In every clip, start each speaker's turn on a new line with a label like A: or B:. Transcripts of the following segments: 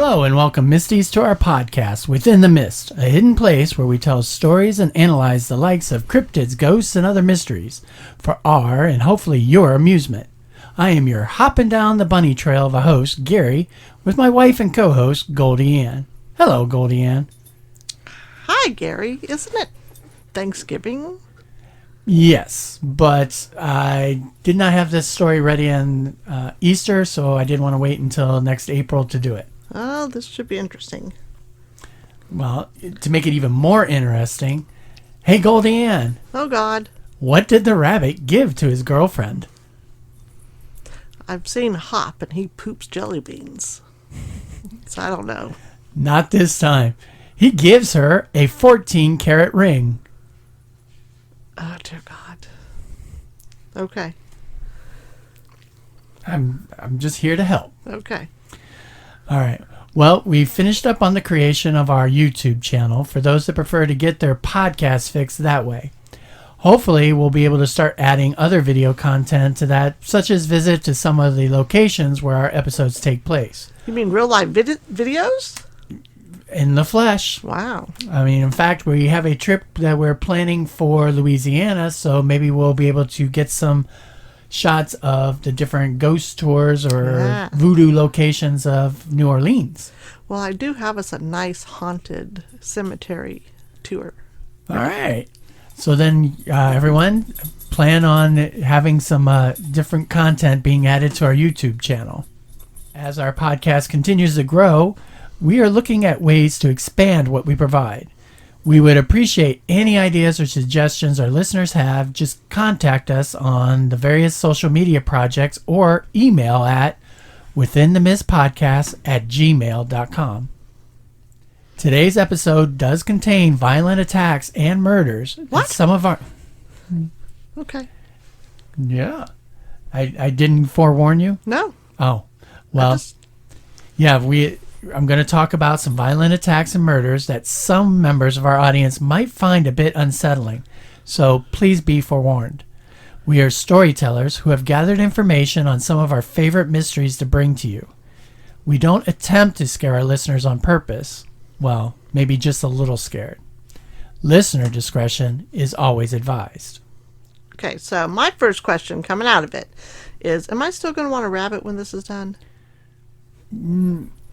A: Hello and welcome, Misties, to our podcast, Within the Mist, a hidden place where we tell stories and analyze the likes of cryptids, ghosts, and other mysteries for our and hopefully your amusement. I am your hopping down the bunny trail of a host, Gary, with my wife and co-host, GoldieAnn. Hello, GoldieAnn.
B: Hi, Gary. Isn't it Thanksgiving?
A: Yes, but I did not have this story ready on Easter, so I didn't want to wait until next April to do it.
B: Oh, this should be interesting.
A: Well, to make it even more interesting, hey, GoldieAnn.
B: Oh, God.
A: What did the rabbit give to his girlfriend?
B: I've seen Hop, and he poops jelly beans. So I don't know.
A: Not this time. He gives her a 14-carat ring.
B: Oh, dear God. Okay.
A: I'm just here to help.
B: Okay.
A: All right. Well, we finished up on the creation of our YouTube channel for those that prefer to get their podcast fix that way. Hopefully, we'll be able to start adding other video content to that, such as visit to some of the locations where our episodes take place.
B: You mean real life videos?
A: In the flesh.
B: Wow.
A: I mean, in fact, we have a trip that we're planning for Louisiana, so maybe we'll be able to get some shots of the different ghost tours or voodoo locations of New Orleans.
B: Well, I do have us a nice haunted cemetery tour.
A: All right. So then, everyone, plan on having some different content being added to our YouTube channel. As our podcast continues to grow, we are looking at ways to expand what we provide. We would appreciate any ideas or suggestions our listeners have. Just contact us on the various social media projects or email at withinthemistpodcast@gmail.com. Today's episode does contain violent attacks and murders.
B: What?
A: Some of our...
B: Okay.
A: Yeah. I didn't forewarn you?
B: No.
A: Oh. Well, yeah, I'm going to talk about some violent attacks and murders that some members of our audience might find a bit unsettling, so please be forewarned. We are storytellers who have gathered information on some of our favorite mysteries to bring to you. We don't attempt to scare our listeners on purpose. Well, maybe just a little scared. Listener discretion is always advised.
B: Okay, so my first question coming out of it is, am I still going to want a rabbit when this is done?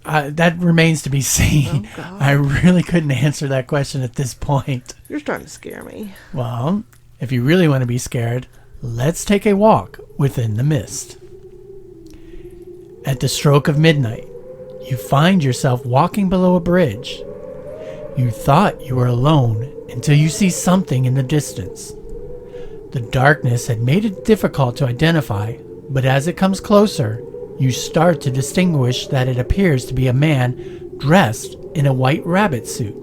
A: That remains to be seen.
B: Oh, God.
A: I really couldn't answer that question at this point.
B: You're starting to scare me.
A: Well, if you really want to be scared, let's take a walk within the mist. At the stroke of midnight, you find yourself walking below a bridge. You thought you were alone until you see something in the distance. The darkness had made it difficult to identify, but as it comes closer, you start to distinguish that it appears to be a man dressed in a white rabbit suit.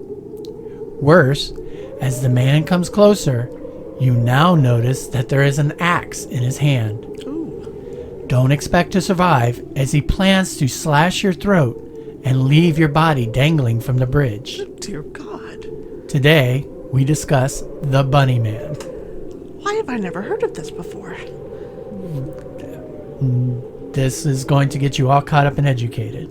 A: Worse, as the man comes closer, you now notice that there is an axe in his hand.
B: Ooh.
A: Don't expect to survive, as he plans to slash your throat and leave your body dangling from the bridge.
B: Oh, dear God.
A: Today, we discuss the Bunny Man.
B: Why have I never heard of this before?
A: This is going to get you all caught up and educated.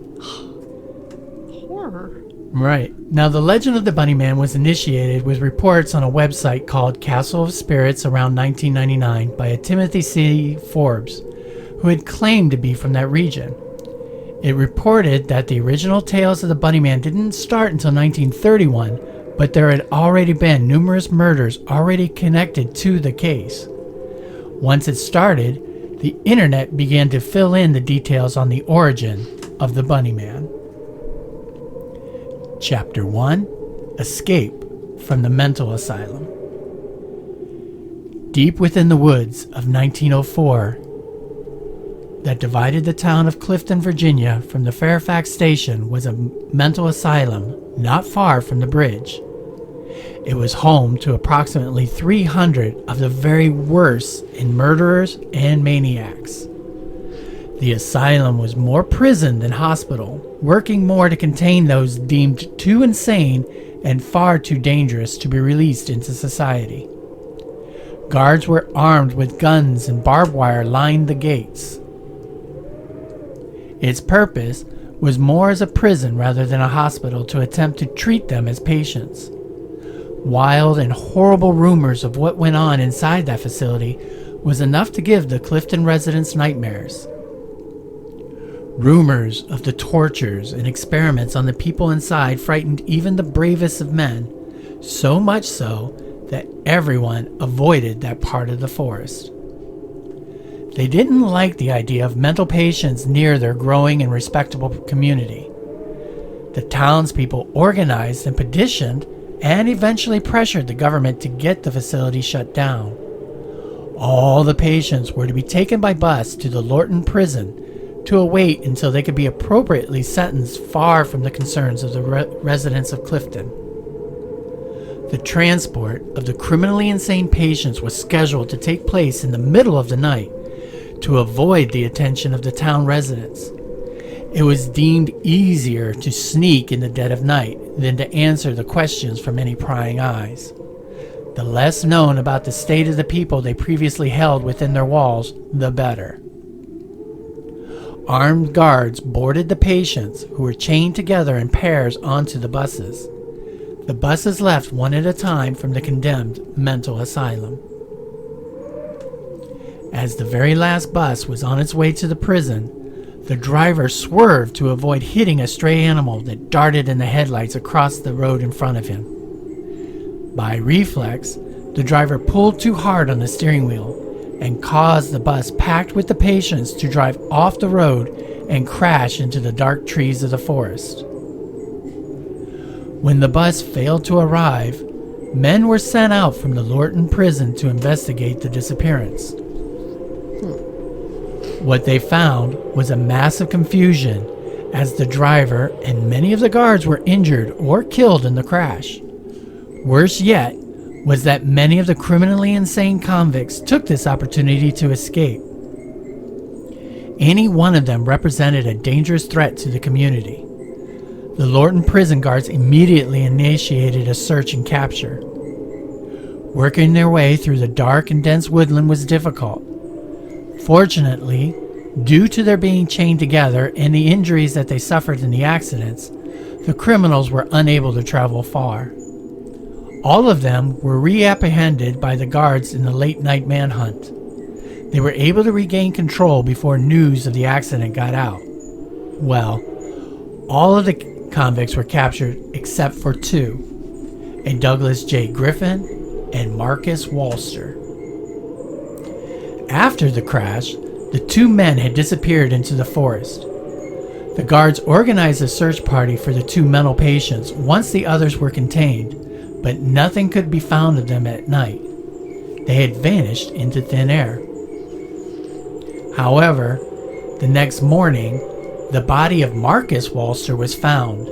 B: Horror.
A: Right. Now, the legend of the Bunny Man was initiated with reports on a website called Castle of Spirits around 1999 by a Timothy C. Forbes, who had claimed to be from that region. It reported that the original tales of the Bunny Man didn't start until 1931, but there had already been numerous murders already connected to the case. Once it started, the internet began to fill in the details on the origin of the Bunny Man. Chapter 1: Escape from the Mental Asylum. Deep within the woods of 1904 that divided the town of Clifton, Virginia from the Fairfax station was a mental asylum not far from the bridge. It was home to approximately 300 of the very worst in murderers and maniacs. The asylum was more prison than hospital, working more to contain those deemed too insane and far too dangerous to be released into society. Guards were armed with guns and barbed wire lined the gates. Its purpose was more as a prison rather than a hospital to attempt to treat them as patients. Wild and horrible rumors of what went on inside that facility was enough to give the Clifton residents nightmares. Rumors of the tortures and experiments on the people inside frightened even the bravest of men, so much so that everyone avoided that part of the forest. They didn't like the idea of mental patients near their growing and respectable community. The townspeople organized and petitioned and eventually pressured the government to get the facility shut down. All the patients were to be taken by bus to the Lorton prison to await until they could be appropriately sentenced far from the concerns of the residents of Clifton. The transport of the criminally insane patients was scheduled to take place in the middle of the night to avoid the attention of the town residents. It was deemed easier to sneak in the dead of night than to answer the questions from any prying eyes. The less known about the state of the people they previously held within their walls, the better. Armed guards boarded the patients, who were chained together in pairs onto the buses. The buses left one at a time from the condemned mental asylum. As the very last bus was on its way to the prison, the driver swerved to avoid hitting a stray animal that darted in the headlights across the road in front of him. By reflex, the driver pulled too hard on the steering wheel and caused the bus packed with the patients to drive off the road and crash into the dark trees of the forest. When the bus failed to arrive, men were sent out from the Lorton prison to investigate the disappearance. What they found was a massive confusion, as the driver and many of the guards were injured or killed in the crash. Worse yet was that many of the criminally insane convicts took this opportunity to escape. Any one of them represented a dangerous threat to the community. The Lorton prison guards immediately initiated a search and capture. Working their way through the dark and dense woodland was difficult. Fortunately, due to their being chained together and the injuries that they suffered in the accidents, the criminals were unable to travel far. All of them were reapprehended by the guards in the late-night manhunt. They were able to regain control before news of the accident got out. Well, all of the convicts were captured except for two, a Douglas J. Griffin and Marcus Walster. After the crash, the two men had disappeared into the forest. The guards organized a search party for the two mental patients once the others were contained, but nothing could be found of them at night. They had vanished into thin air. However, the next morning, the body of Marcus Walster was found,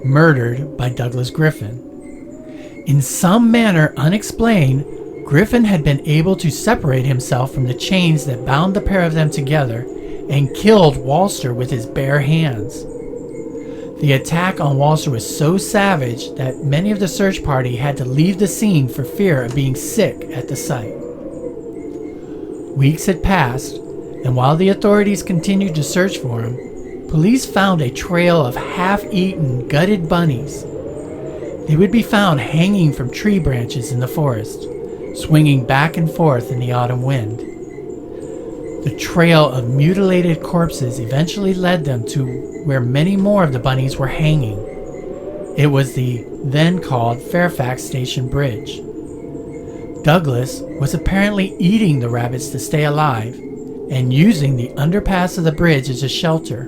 A: murdered by Douglas Griffin. In some manner unexplained, Griffin had been able to separate himself from the chains that bound the pair of them together and killed Walster with his bare hands. The attack on Walster was so savage that many of the search party had to leave the scene for fear of being sick at the sight. Weeks had passed, and while the authorities continued to search for him, police found a trail of half-eaten, gutted bunnies. They would be found hanging from tree branches in the forest, swinging back and forth in the autumn wind. The trail of mutilated corpses eventually led them to where many more of the bunnies were hanging. It was the then called Fairfax Station Bridge. Douglas was apparently eating the rabbits to stay alive and using the underpass of the bridge as a shelter.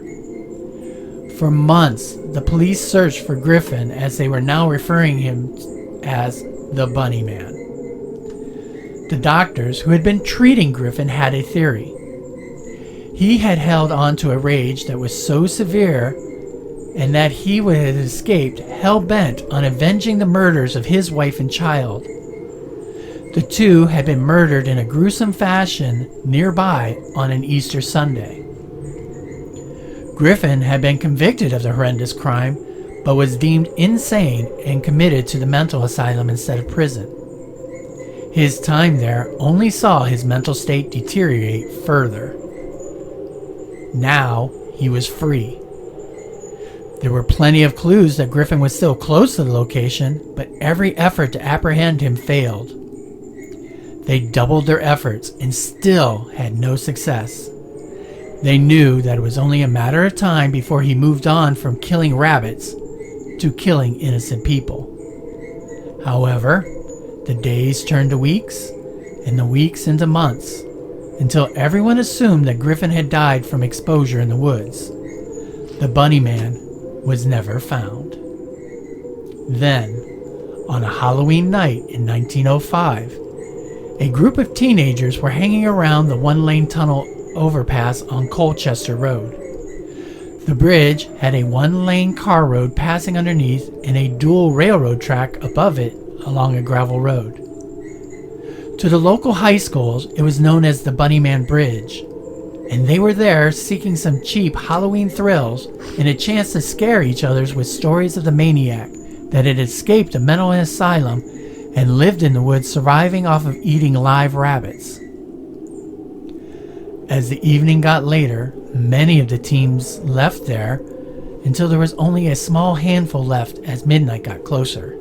A: For months, the police searched for Griffin, as they were now referring him as the Bunny Man. The doctors who had been treating Griffin had a theory. He had held on to a rage that was so severe, and that he would have escaped hell-bent on avenging the murders of his wife and child. The two had been murdered in a gruesome fashion nearby on an Easter Sunday. Griffin had been convicted of the horrendous crime, but was deemed insane and committed to the mental asylum instead of prison. His time there only saw his mental state deteriorate further. Now he was free. There were plenty of clues that Griffin was still close to the location, but every effort to apprehend him failed. They doubled their efforts and still had no success. They knew that it was only a matter of time before he moved on from killing rabbits to killing innocent people. However, the days turned to weeks, and the weeks into months, until everyone assumed that Griffin had died from exposure in the woods. The Bunny Man was never found. Then, on a Halloween night in 1905, a group of teenagers were hanging around the one-lane tunnel overpass on Colchester Road. The bridge had a one-lane car road passing underneath and a dual railroad track above it along a gravel road. To the local high schools, it was known as the Bunny Man Bridge, and they were there seeking some cheap Halloween thrills and a chance to scare each other with stories of the maniac that had escaped a mental asylum and lived in the woods, surviving off of eating live rabbits. As the evening got later, many of the teams left there until there was only a small handful left as midnight got closer.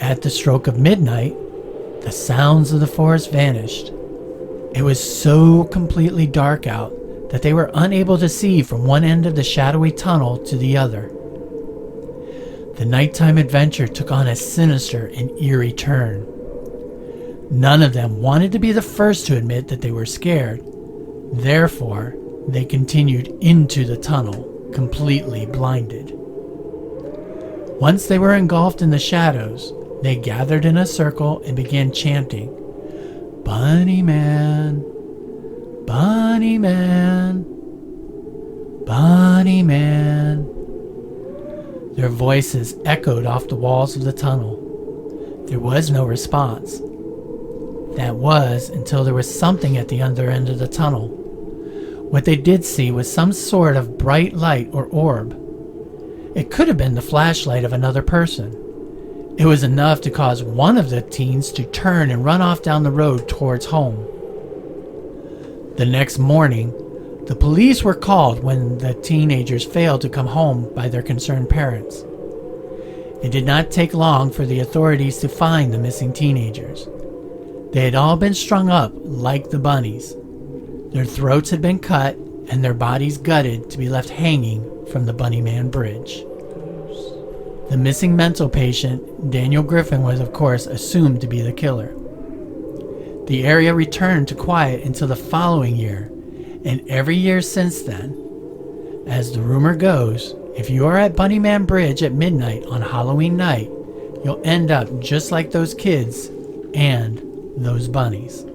A: At the stroke of midnight, the sounds of the forest vanished. It was so completely dark out that they were unable to see from one end of the shadowy tunnel to the other. The nighttime adventure took on a sinister and eerie turn. None of them wanted to be the first to admit that they were scared. Therefore, they continued into the tunnel, completely blinded. Once they were engulfed in the shadows, they gathered in a circle and began chanting, "Bunny Man, Bunny Man, Bunny Man." Their voices echoed off the walls of the tunnel. There was no response. That was until there was something at the other end of the tunnel. What they did see was some sort of bright light or orb. It could have been the flashlight of another person. It was enough to cause one of the teens to turn and run off down the road towards home. The next morning, the police were called when the teenagers failed to come home by their concerned parents. It did not take long for the authorities to find the missing teenagers. They had all been strung up like the bunnies. Their throats had been cut and their bodies gutted to be left hanging from the Bunny Man Bridge. The missing mental patient, Daniel Griffin, was of course assumed to be the killer. The area returned to quiet until the following year, and every year since then. As the rumor goes, if you are at Bunny Man Bridge at midnight on Halloween night, you'll end up just like those kids and those bunnies.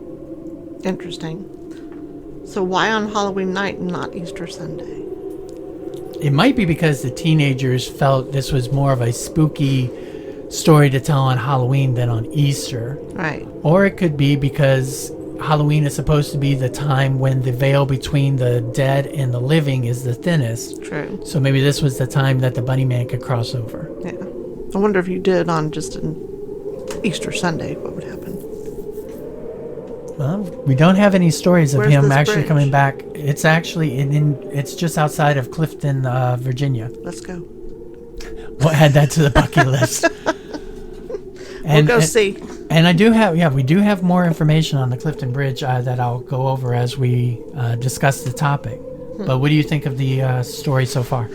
B: Interesting. So why on Halloween night and not Easter Sunday?
A: It might be because the teenagers felt this was more of a spooky story to tell on Halloween than on Easter.
B: Right.
A: Or it could be because Halloween is supposed to be the time when the veil between the dead and the living is the thinnest.
B: True.
A: So maybe this was the time that the Bunny Man could cross over.
B: Yeah. I wonder if you did on just an Easter Sunday, what would happen?
A: Well, we don't have any stories of
B: Where's
A: him
B: this
A: actually
B: bridge?
A: coming back. It's actually it's just outside of Clifton, Virginia.
B: Let's go.
A: We'll add that to the bucket list.
B: We'll go see.
A: And we do have more information on the Clifton Bridge that I'll go over as we discuss the topic. But what do you think of the story so far?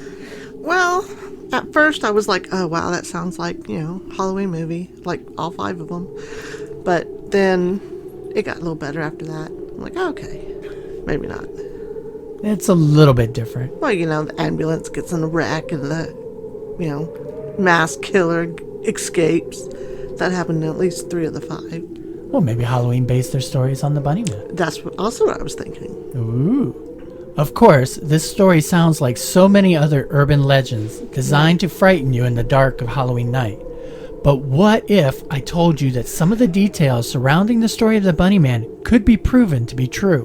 B: Well, at first I was like, oh wow, that sounds like, Halloween movie, like all 5 of them. But then it got a little better after that. I'm like, okay, maybe not.
A: It's a little bit different.
B: Well, the ambulance gets in a wreck and the, mass killer escapes. That happened in at least 3 of the 5.
A: Well, maybe Halloween based their stories on the Bunny Man.
B: That's also what I was thinking.
A: Ooh. Of course, this story sounds like so many other urban legends designed to frighten you in the dark of Halloween night. But what if I told you that some of the details surrounding the story of the Bunny Man could be proven to be true?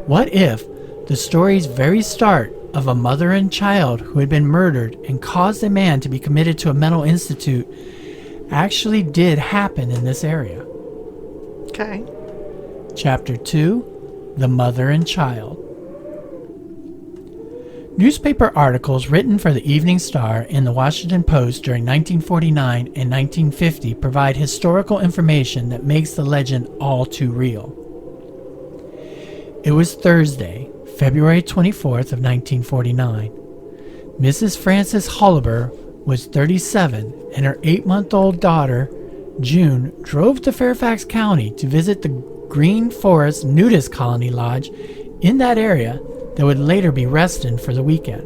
A: What if the story's very start of a mother and child who had been murdered and caused a man to be committed to a mental institute actually did happen in this area?
B: Okay.
A: Chapter 2, The Mother and Child. Newspaper articles written for the Evening Star and the Washington Post during 1949 and 1950 provide historical information that makes the legend all too real. It was Thursday, February 24th of 1949. Mrs. Frances Holliber was 37, and her 8-month-old daughter, June, drove to Fairfax County to visit the Green Forest Nudist Colony Lodge in that area that would later be Reston for the weekend.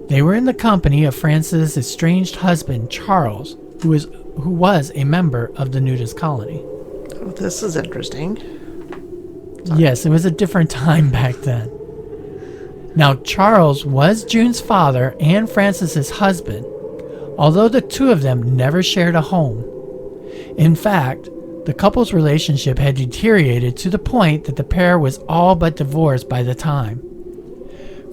A: They were in the company of Frances' estranged husband, Charles, who was a member of the nudist colony.
B: Oh, this is interesting.
A: Yes, it was a different time back then. Now, Charles was June's father and Frances' husband, although the two of them never shared a home. In fact, the couple's relationship had deteriorated to the point that the pair was all but divorced by the time.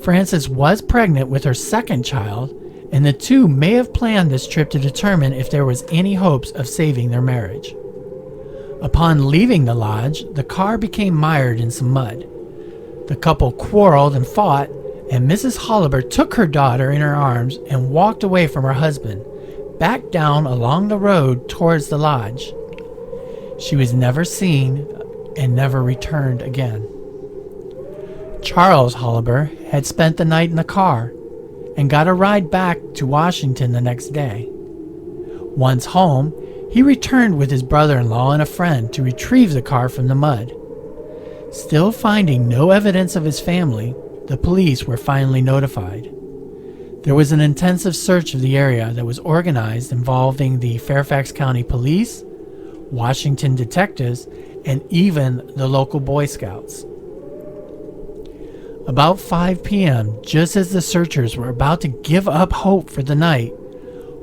A: Frances was pregnant with her second child, and the two may have planned this trip to determine if there was any hopes of saving their marriage. Upon leaving the lodge, the car became mired in some mud. The couple quarreled and fought, and Mrs. Holliber took her daughter in her arms and walked away from her husband, back down along the road towards the lodge. She was never seen and never returned again. Charles Holliber had spent the night in the car and got a ride back to Washington the next day. Once home, he returned with his brother-in-law and a friend to retrieve the car from the mud. Still finding no evidence of his family, the police were finally notified. There was an intensive search of the area that was organized involving the Fairfax County Police, Washington detectives, and even the local Boy Scouts. About 5 p.m., just as the searchers were about to give up hope for the night,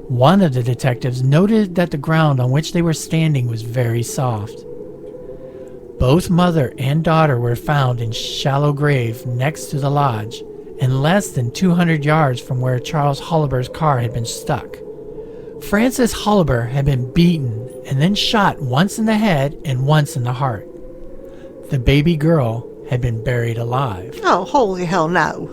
A: one of the detectives noted that the ground on which they were standing was very soft. Both mother and daughter were found in shallow grave next to the lodge and less than 200 yards from where Charles Holliber's car had been stuck. Frances Holliber had been beaten and then shot once in the head and once in the heart. The baby girl had been buried alive.
B: Oh, holy hell no.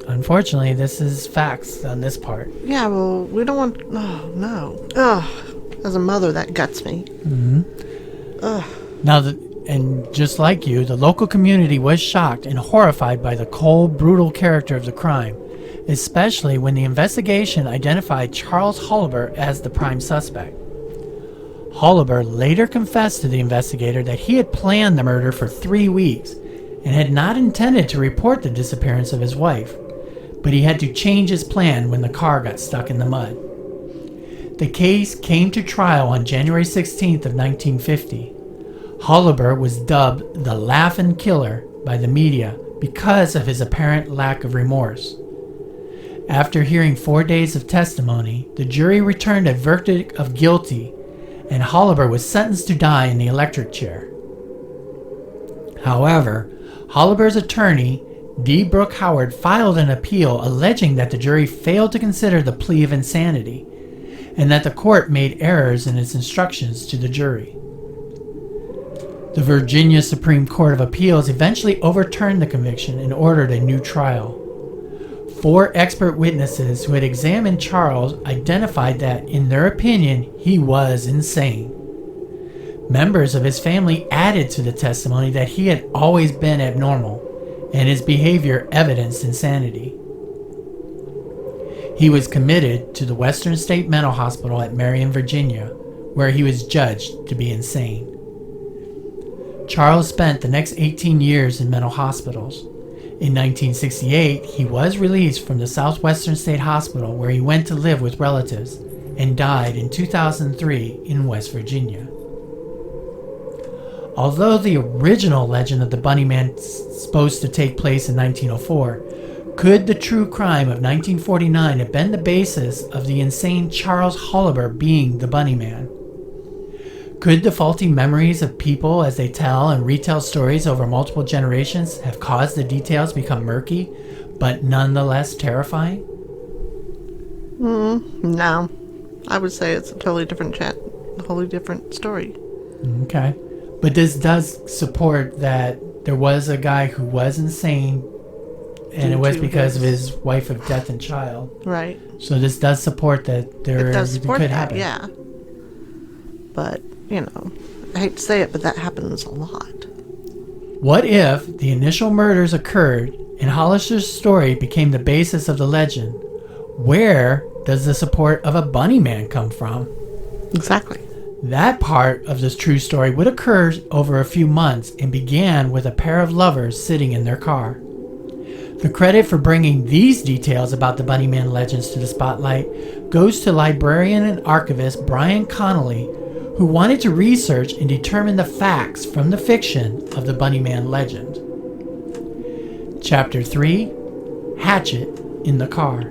A: Unfortunately, this is facts on this part.
B: Yeah, well, we don't want... Oh, no. Ugh. As a mother, that guts me.
A: Mm-hmm.
B: Ugh.
A: Now, and just like you, the local community was shocked and horrified by the cold, brutal character of the crime, especially when the investigation identified Charles Holliber as the prime suspect. Holliber later confessed to the investigator that he had planned the murder for 3 weeks and had not intended to report the disappearance of his wife, but he had to change his plan when the car got stuck in the mud. The case came to trial on January 16th of 1950. Holliber was dubbed the Laughin' Killer by the media because of his apparent lack of remorse. After hearing 4 days of testimony, the jury returned a verdict of guilty, and Holliber was sentenced to die in the electric chair. However, Holliber's attorney, D. Brooke Howard, filed an appeal alleging that the jury failed to consider the plea of insanity and that the court made errors in its instructions to the jury. The Virginia Supreme Court of Appeals eventually overturned the conviction and ordered a new trial. 4 expert witnesses who had examined Charles identified that, in their opinion, he was insane. Members of his family added to the testimony that he had always been abnormal, and his behavior evidenced insanity. He was committed to the Western State Mental Hospital at Marion, Virginia, where he was judged to be insane. Charles spent the next 18 years in mental hospitals. In 1968, he was released from the Southwestern State Hospital, where he went to live with relatives, and died in 2003 in West Virginia. Although the original legend of the Bunny Man is supposed to take place in 1904, could the true crime of 1949 have been the basis of the insane Charles Holliber being the Bunny Man? Could the faulty memories of people as they tell and retell stories over multiple generations have caused the details become murky, but nonetheless terrifying?
B: No. I would say it's a totally different story.
A: Okay. But this does support that there was a guy who was insane And it was because of his wife of death and child.
B: Right.
A: So this does support that
B: It does support
A: could
B: that,
A: happen.
B: yeah. But, I hate to say it, but that happens a lot.
A: What if the initial murders occurred and Hollister's story became the basis of the legend? Where does the support of a bunny man come from?
B: Exactly.
A: That part of this true story would occur over a few months and began with a pair of lovers sitting in their car. The credit for bringing these details about the bunny man legends to the spotlight goes to librarian and archivist Brian Connolly, who wanted to research and determine the facts from the fiction of the bunny man legend. Chapter 3: Hatchet in the Car.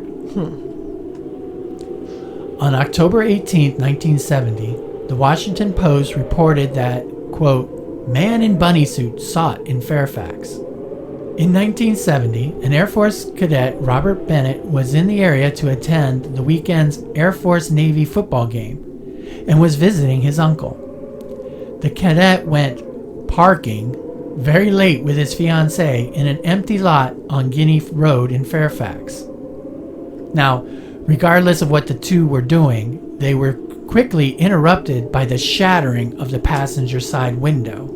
A: On October 18, 1970, the Washington Post reported that, quote, "Man in bunny suit sought in Fairfax." In 1970, an Air Force cadet, Robert Bennett, was in the area to attend the weekend's Air Force-Navy football game and was visiting his uncle. The cadet went parking very late with his fiancée in an empty lot on Guinea Road in Fairfax. Now, regardless of what the two were doing, they were quickly interrupted by the shattering of the passenger side window.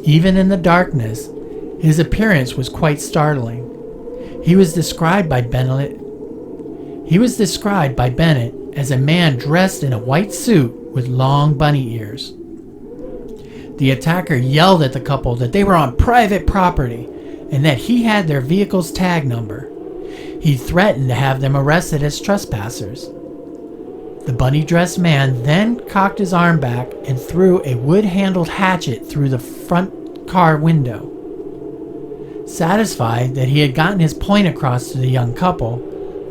A: Even in the darkness, his appearance was quite startling. He was described by Bennett as a man dressed in a white suit with long bunny ears. The attacker yelled at the couple that they were on private property and that he had their vehicle's tag number. He threatened to have them arrested as trespassers. The bunny-dressed man then cocked his arm back and threw a wood-handled hatchet through the front car window. Satisfied that he had gotten his point across to the young couple,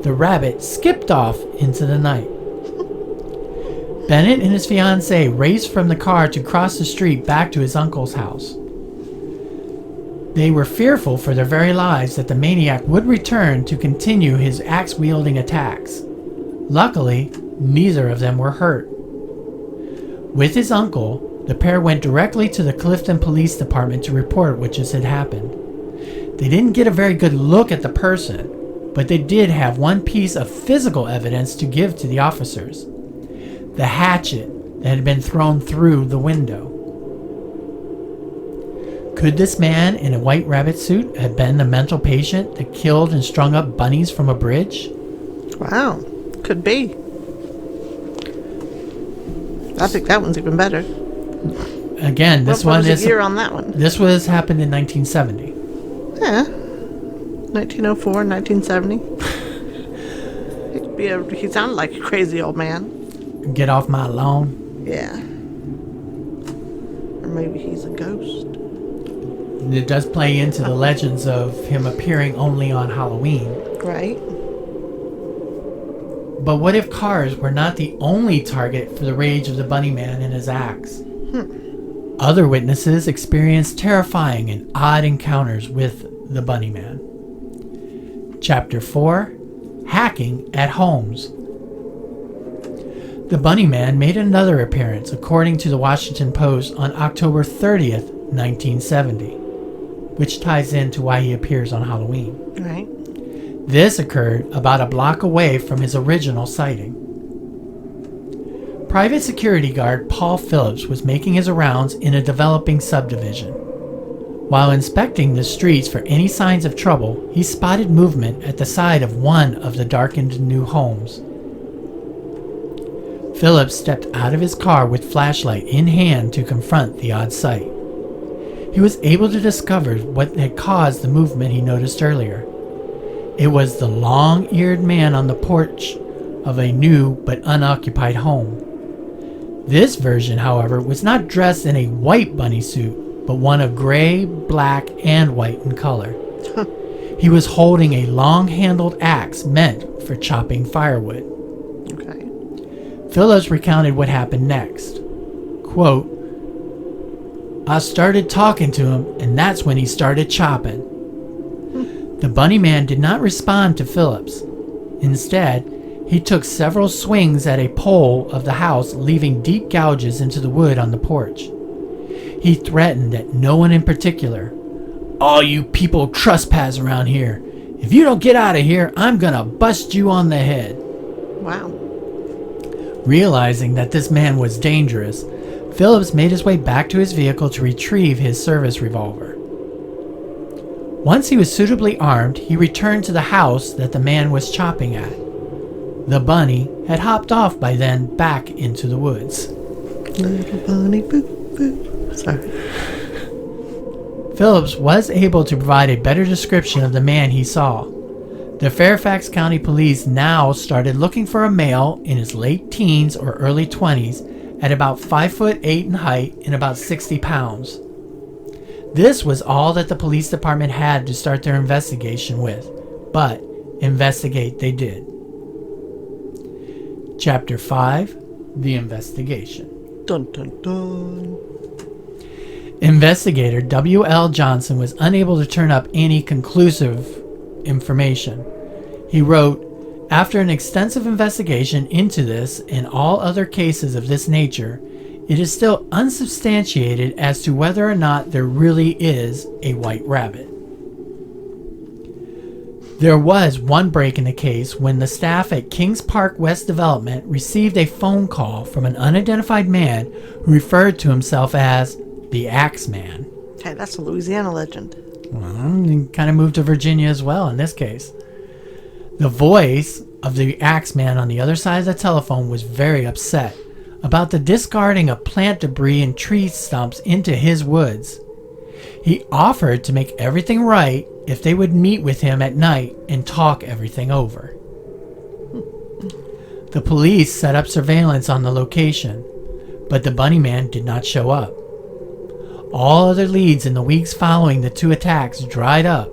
A: the rabbit skipped off into the night. Bennett and his fiancée raced from the car to cross the street back to his uncle's house. They were fearful for their very lives that the maniac would return to continue his axe-wielding attacks. Luckily, neither of them were hurt. With his uncle, the pair went directly to the Clifton Police Department to report what just had happened. They didn't get a very good look at the person, but they did have one piece of physical evidence to give to the officers: the hatchet that had been thrown through the window. Could this man in a white rabbit suit have been the mental patient that killed and strung up bunnies from a bridge?
B: Wow. Could be. I think that one's even better.
A: Again, this
B: what
A: one
B: was
A: is
B: the year on that one?
A: This was happened in 1970.
B: Yeah. 1904, 1970. He sounded like a crazy old man.
A: Get off my lawn.
B: Yeah. Or maybe he's a ghost.
A: It does play into the legends of him appearing only on Halloween.
B: Right.
A: But what if cars were not the only target for the rage of the bunny man and his axe? Other witnesses experienced terrifying and odd encounters with the bunny man. Chapter 4: Hacking at Homes. The bunny man made another appearance, according to the Washington Post, on October 30th, 1970, which ties into why he appears on Halloween.
B: Right.
A: This occurred about a block away from his original sighting. Private security guard Paul Phillips was making his rounds in a developing subdivision. While inspecting the streets for any signs of trouble, he spotted movement at the side of one of the darkened new homes. Phillips stepped out of his car with flashlight in hand to confront the odd sight. He was able to discover what had caused the movement he noticed earlier. It was the long-eared man on the porch of a new but unoccupied home. This version, however, was not dressed in a white bunny suit, but one of gray, black, and white in color. He was holding a long-handled axe meant for chopping firewood.
B: Okay.
A: Phillips recounted what happened next. Quote, "I started talking to him, and that's when he started chopping." The bunny man did not respond to Phillips. Instead, he took several swings at a pole of the house, leaving deep gouges into the wood on the porch. He threatened that no one in particular, All you people trespass around here. If you don't get out of here, I'm gonna bust you on the head.
B: Wow.
A: Realizing that this man was dangerous, Phillips made his way back to his vehicle to retrieve his service revolver. Once he was suitably armed, he returned to the house that the man was chopping at. The bunny had hopped off by then back into the woods.
B: Little bunny, boo, boo. Sorry.
A: Phillips was able to provide a better description of the man he saw. The Fairfax County Police now started looking for a male in his late teens or early 20s at about 5'8" in height and about 60 pounds. This was all that the police department had to start their investigation with, but investigate they did. Chapter 5, The Investigation.
B: Dun dun dun.
A: Investigator W.L. Johnson was unable to turn up any conclusive information. He wrote, "After an extensive investigation into this and all other cases of this nature, it is still unsubstantiated as to whether or not there really is a white rabbit." There was one break in the case when the staff at Kings Park West Development received a phone call from an unidentified man who referred to himself as the Axeman.
B: Hey, that's a Louisiana legend.
A: Well, he kind of moved to Virginia as well in this case. The voice of the Axeman on the other side of the telephone was very upset about the discarding of plant debris and tree stumps into his woods. He offered to make everything right if they would meet with him at night and talk everything over. The police set up surveillance on the location, but the bunny man did not show up. All other leads in the weeks following the two attacks dried up,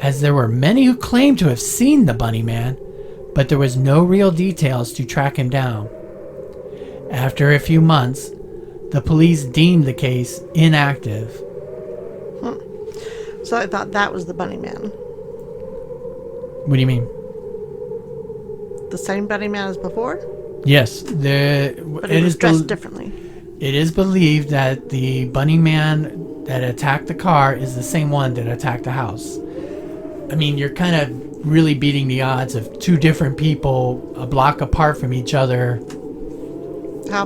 A: as there were many who claimed to have seen the bunny man, but there was no real details to track him down. After a few months, the police deemed the case inactive.
B: So I thought that was the bunny man.
A: What do you mean?
B: The same bunny man as before?
A: Yes,
B: But it was dressed differently.
A: It is believed that the bunny man that attacked the car is the same one that attacked the house. I mean, you're kind of really beating the odds of two different people a block apart from each other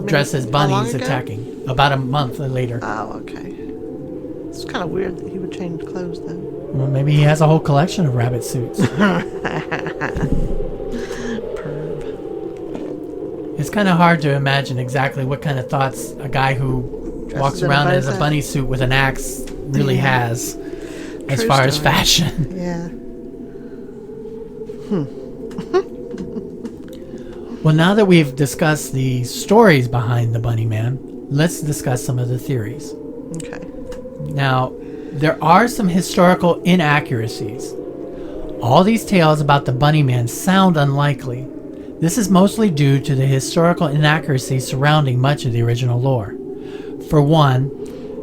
A: dressed as bunnies attacking. About a month later.
B: Oh, okay. It's kind of weird that he would change clothes then.
A: Well, maybe he has a whole collection of rabbit suits.
B: Perv.
A: It's kind of hard to imagine exactly what kind of thoughts a guy who walks around as a bunny suit with an axe really has as far as fashion.
B: Yeah.
A: Well, now that we've discussed the stories behind the bunny man, let's discuss some of the theories.
B: Okay.
A: Now, there are some historical inaccuracies. All these tales about the bunny man sound unlikely. This is mostly due to the historical inaccuracies surrounding much of the original lore. For one,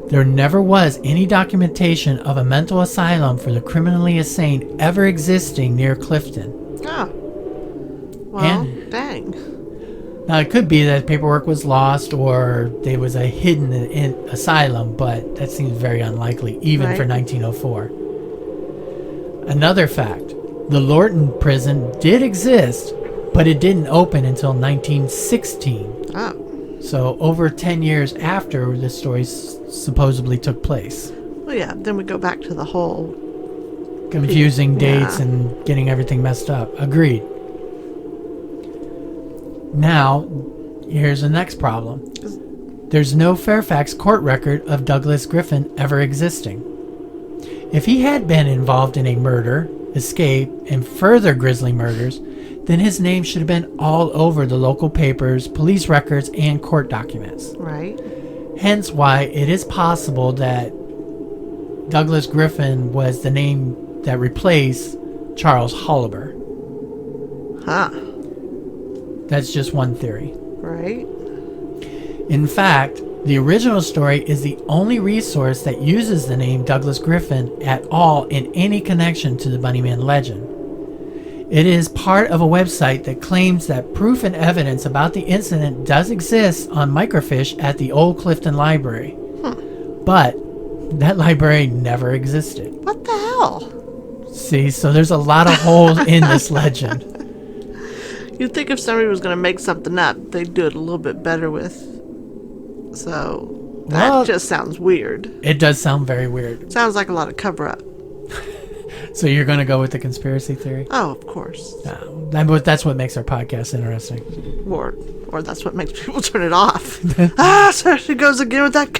A: there never was any documentation of a mental asylum for the criminally insane ever existing near Clifton.
B: Oh. Well,
A: And-
B: dang.
A: Now, it could be that paperwork was lost or there was a hidden asylum, but that seems very unlikely, even for 1904. Another fact, the Lorton prison did exist, but it didn't open until 1916.
B: Oh.
A: So over 10 years after the story supposedly took place.
B: Well, yeah, then we go back to the whole...
A: Confusing dates
B: Yeah.
A: and getting everything messed up. Agreed. Now, here's the next problem. There's no Fairfax court record of Douglas Griffin ever existing. If he had been involved in a murder, escape, and further grisly murders, then his name should have been all over the local papers, police records, and court documents.
B: Right.
A: Hence why it is possible that Douglas Griffin was the name that replaced Charles Holliber.
B: Huh.
A: That's just one theory.
B: Right.
A: In fact, the original story is the only resource that uses the name Douglas Griffin at all in any connection to the Bunnyman legend. It is part of a website that claims that proof and evidence about the incident does exist on microfiche at the Old Clifton Library. But That library never existed.
B: What the hell?
A: See, so there's a lot of holes in this legend.
B: You'd think if somebody was going to make something up, they'd do it a little bit better with. So that just sounds weird.
A: It does sound very weird.
B: Sounds like a lot of cover-up.
A: So you're going to go with the conspiracy theory?
B: Oh, of course.
A: That's what makes our podcast interesting.
B: Or that's what makes people turn it off. So she goes again with that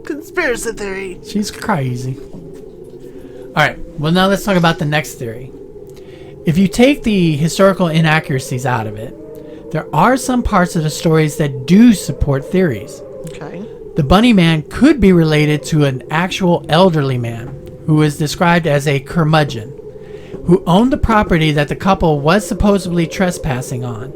B: conspiracy theory.
A: She's crazy. All right. Well, now let's talk about the next theory. If you take the historical inaccuracies out of it, there are some parts of the stories that do support theories.
B: Okay.
A: The bunny man could be related to an actual elderly man who is described as a curmudgeon, who owned the property that the couple was supposedly trespassing on.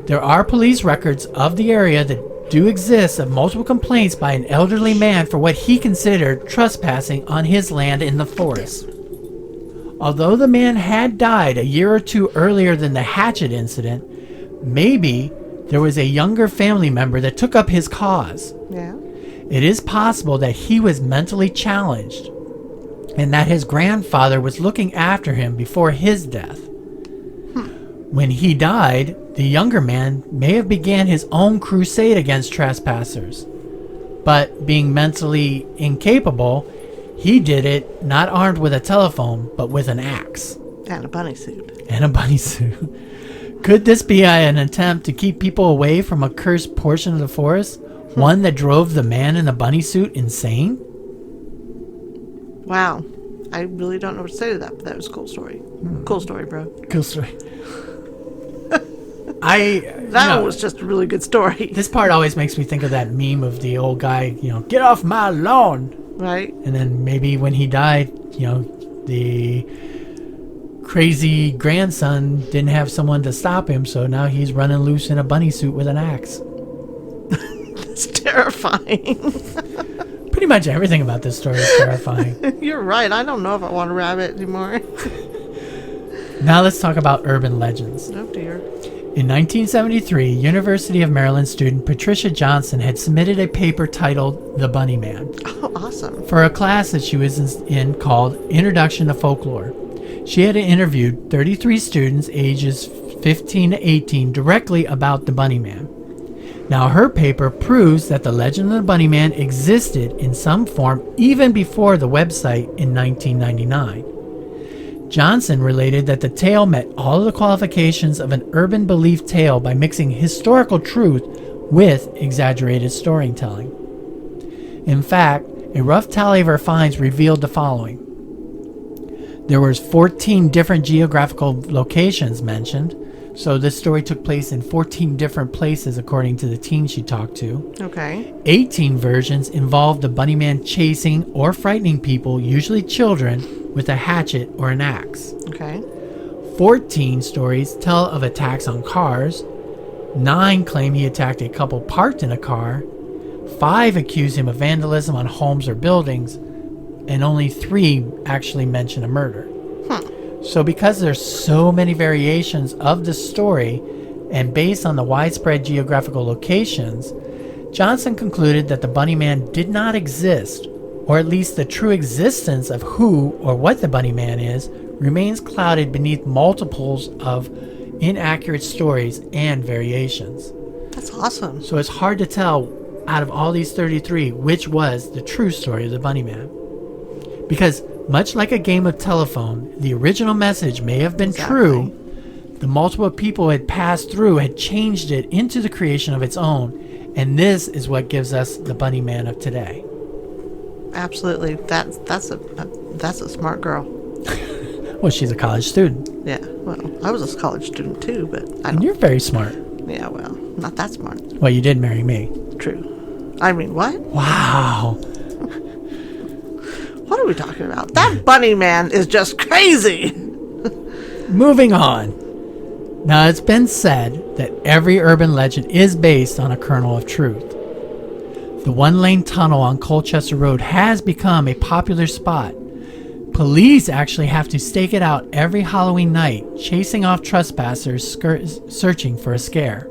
A: There are police records of the area that do exist of multiple complaints by an elderly man for what he considered trespassing on his land in the forest. Although the man had died a year or two earlier than the hatchet incident, maybe there was a younger family member that took up his cause.
B: Yeah.
A: It is possible that he was mentally challenged and that his grandfather was looking after him before his death. When he died, the younger man may have began his own crusade against trespassers. But being mentally incapable, he did it not armed with a telephone, but with an axe.
B: And a bunny suit.
A: Could this be an attempt to keep people away from a cursed portion of the forest? One that drove the man in the bunny suit insane?
B: Wow. I really don't know what to say to that, but that was a cool story. Cool story, bro.
A: Cool story.
B: That was just a really good story.
A: This part always makes me think of that meme of the old guy, get off my lawn.
B: Right.
A: And then maybe when he died, the crazy grandson didn't have someone to stop him, so now he's running loose in a bunny suit with an axe.
B: That's terrifying.
A: Pretty much everything about this story is terrifying.
B: You're right. I don't know if I want a rabbit anymore.
A: Now let's talk about urban legends.
B: Oh, dear.
A: In 1973, University of Maryland student Patricia Johnson had submitted a paper titled The Bunny Man.
B: Oh, awesome.
A: For a class that she was in called Introduction to Folklore. She had interviewed 33 students ages 15 to 18 directly about the Bunny Man. Now, her paper proves that the legend of the Bunny Man existed in some form even before the website in 1999. Johnson related that the tale met all of the qualifications of an urban belief tale by mixing historical truth with exaggerated storytelling. In fact, a rough tally of her finds revealed the following. There was 14 different geographical locations mentioned, so this story took place in 14 different places according to the teen she talked to.
B: Okay.
A: 18 versions involved the bunny man chasing or frightening people, usually children, with a hatchet or an axe.
B: Okay.
A: 14 stories tell of attacks on cars. 9 claim he attacked a couple parked in a car. 5 accuse him of vandalism on homes or buildings. And only 3 actually mention a murder. So because there's so many variations of the story, and based on the widespread geographical locations, Johnson concluded that the Bunny Man did not exist, or at least the true existence of who or what the Bunny Man is remains clouded beneath multiples of inaccurate stories and variations.
B: That's awesome.
A: So it's hard to tell out of all these 33 which was the true story of the Bunny Man. Because much like a game of telephone, the original message may have been true. The multiple people it passed through had changed it into the creation of its own, and this is what gives us the Bunny Man of today.
B: Absolutely. That's a smart girl.
A: Well, she's a college student.
B: Yeah. Well, I was a college student too, but
A: And you're very smart.
B: Yeah, well, not that smart.
A: Well, you did marry me.
B: True. I mean, what?
A: Wow.
B: What are we talking about? That Bunny Man is just crazy.
A: Moving on. Now, it's been said that every urban legend is based on a kernel of truth. The one-lane tunnel on Colchester Road has become a popular spot. Police actually have to stake it out every Halloween night, chasing off trespassers searching for a scare.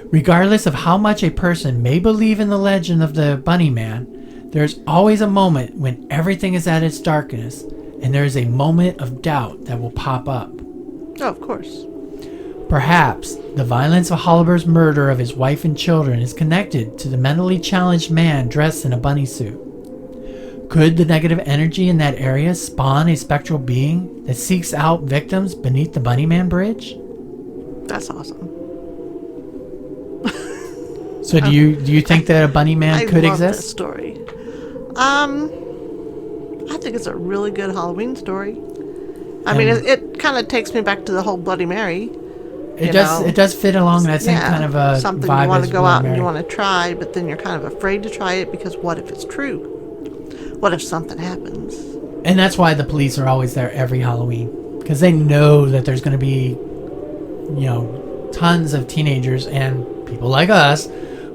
A: Regardless of how much a person may believe in the legend of the Bunny Man, There's always a moment when everything is at its darkest, and there is a moment of doubt that will pop up.
B: Oh, of course.
A: Perhaps the violence of Holliber's murder of his wife and children is connected to the mentally challenged man dressed in a bunny suit. Could the negative energy in that area spawn a spectral being that seeks out victims beneath the Bunnyman Bridge?
B: That's awesome.
A: So do you think that a Bunnyman could
B: I love
A: exist?
B: This story. I think it's a really good Halloween story. I mean, it kind of takes me back to the whole Bloody Mary.
A: It does fit along that same kind of a
B: something
A: vibe
B: you want
A: as
B: to go
A: Bloody
B: out and
A: Mary.
B: you want to try, but then you're kind of afraid to try it because what if it's true? What if something happens?
A: And that's why the police are always there every Halloween, because they know that there's going to be, tons of teenagers and people like us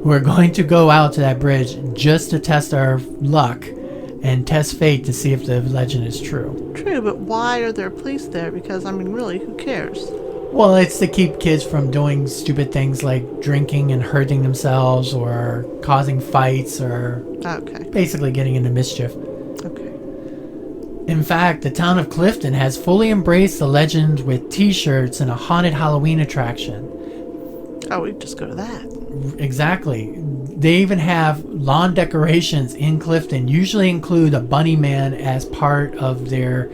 A: who are going to go out to that bridge just to test our luck and test fate to see if the legend is true.
B: True, but why are there police there? Because, I mean, really, who cares?
A: Well, it's to keep kids from doing stupid things like drinking and hurting themselves or causing fights or basically getting into mischief.
B: Okay.
A: In fact, the town of Clifton has fully embraced the legend with t-shirts and a haunted Halloween attraction.
B: Oh, we just go to that.
A: Exactly. They even have lawn decorations in Clifton, usually include a bunny man as part of their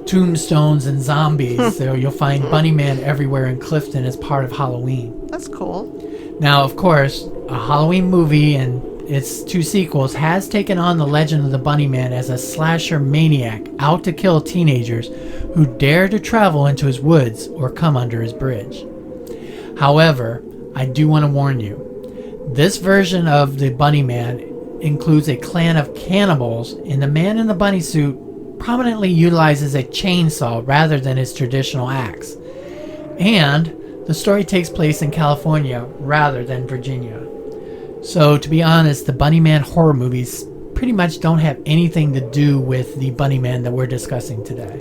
A: tombstones and zombies. So you'll find Bunny Man everywhere in Clifton as part of Halloween.
B: That's cool.
A: Now, of course, a Halloween movie and its 2 sequels has taken on the legend of the Bunny Man as a slasher maniac out to kill teenagers who dare to travel into his woods or come under his bridge. However, I do want to warn you, this version of the Bunny Man includes a clan of cannibals, and the man in the bunny suit prominently utilizes a chainsaw rather than his traditional axe. And the story takes place in California rather than Virginia. So, to be honest, the Bunny Man horror movies pretty much don't have anything to do with the Bunny Man that we're discussing today,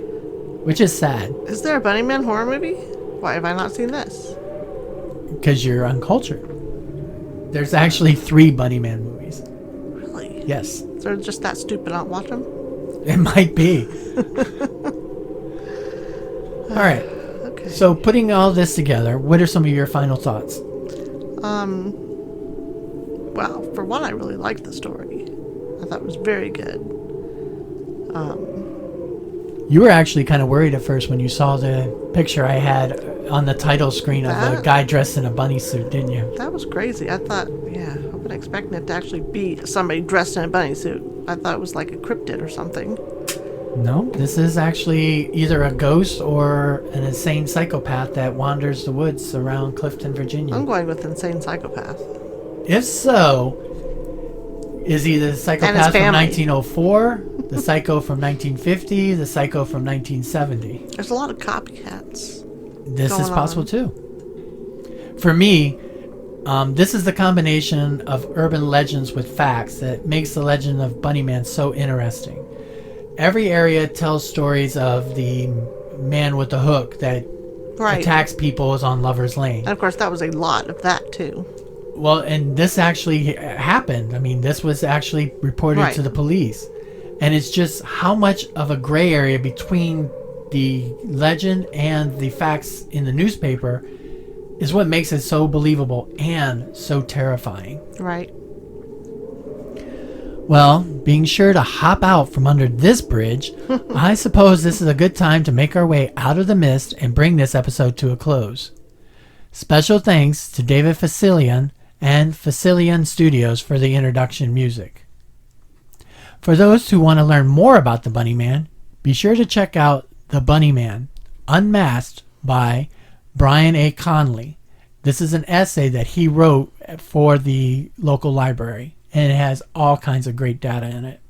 A: which is sad.
B: Is there a Bunny Man horror movie? Why have I not seen this?
A: Because you're uncultured. There's actually 3 Bunny Man movies.
B: Really?
A: Yes.
B: They're just that stupid, I'll watch them?
A: It might be. All right.
B: Okay.
A: So, putting all this together, what are some of your final thoughts?
B: Well, for one, I really liked the story. I thought it was very good.
A: You were actually kind of worried at first when you saw the picture I had on the title screen of the guy dressed in a bunny suit, didn't you?
B: That was crazy. I thought, I wasn't expecting it to actually be somebody dressed in a bunny suit. I thought it was like a cryptid or something.
A: No, this is actually either a ghost or an insane psychopath that wanders the woods around Clifton, Virginia.
B: I'm going with insane psychopath.
A: If so, is he the psychopath from 1904, the psycho from 1950, the psycho from 1970?
B: There's a lot of copycats.
A: This is possible too. For me, this is the combination of urban legends with facts that makes the legend of Bunny Man so interesting. Every area tells stories of the man with the hook that attacks people on Lover's Lane.
B: And of course, that was a lot of that too.
A: Well, and this actually happened. I mean, this was actually reported to the police. And it's just how much of a gray area between the legend and the facts in the newspaper is what makes it so believable and so terrifying.
B: Right.
A: Well, being sure to hop out from under this bridge, I suppose this is a good time to make our way out of the mist and bring this episode to a close. Special thanks to David Facilian and Facilian Studios for the introduction music. For those who want to learn more about the Bunny Man, be sure to check out The Bunny Man, Unmasked by Brian A. Conley. This is an essay that he wrote for the local library, and it has all kinds of great data in it.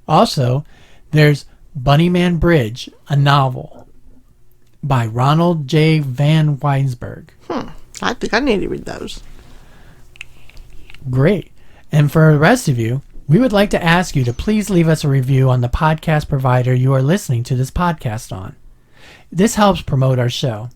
A: Also, there's Bunny Man Bridge, a novel by Ronald J. Van Weinsberg.
B: I think I need to read those.
A: Great. And for the rest of you, we would like to ask you to please leave us a review on the podcast provider you are listening to this podcast on. This helps promote our show.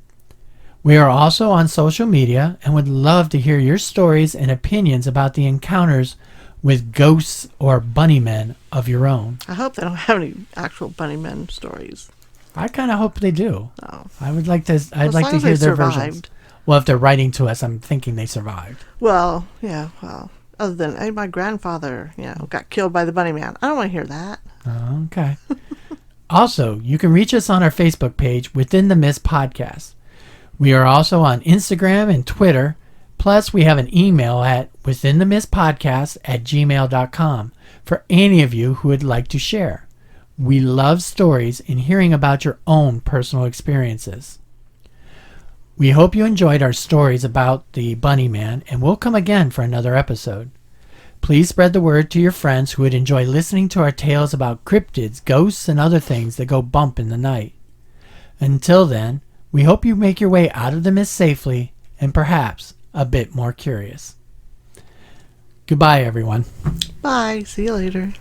A: We are also on social media and would love to hear your stories and opinions about the encounters with ghosts or bunny men of your own.
B: I hope they don't have any actual bunny men stories.
A: I kind of hope they do.
B: Oh.
A: I'd like to
B: long as
A: hear
B: they
A: their
B: survived.
A: versions. Well, if they're writing to us, I'm thinking they survived.
B: Well, yeah, well, other than, hey, my grandfather, got killed by the bunny man. I don't want to hear that.
A: Okay. Also, you can reach us on our Facebook page, Within the Mist Podcast. We are also on Instagram and Twitter. Plus, we have an email at withinthemistpodcast@gmail.com for any of you who would like to share. We love stories and hearing about your own personal experiences. We hope you enjoyed our stories about the Bunny Man, and we'll come again for another episode. Please spread the word to your friends who would enjoy listening to our tales about cryptids, ghosts, and other things that go bump in the night. Until then, we hope you make your way out of the mist safely and perhaps a bit more curious. Goodbye, everyone.
B: Bye. See you later.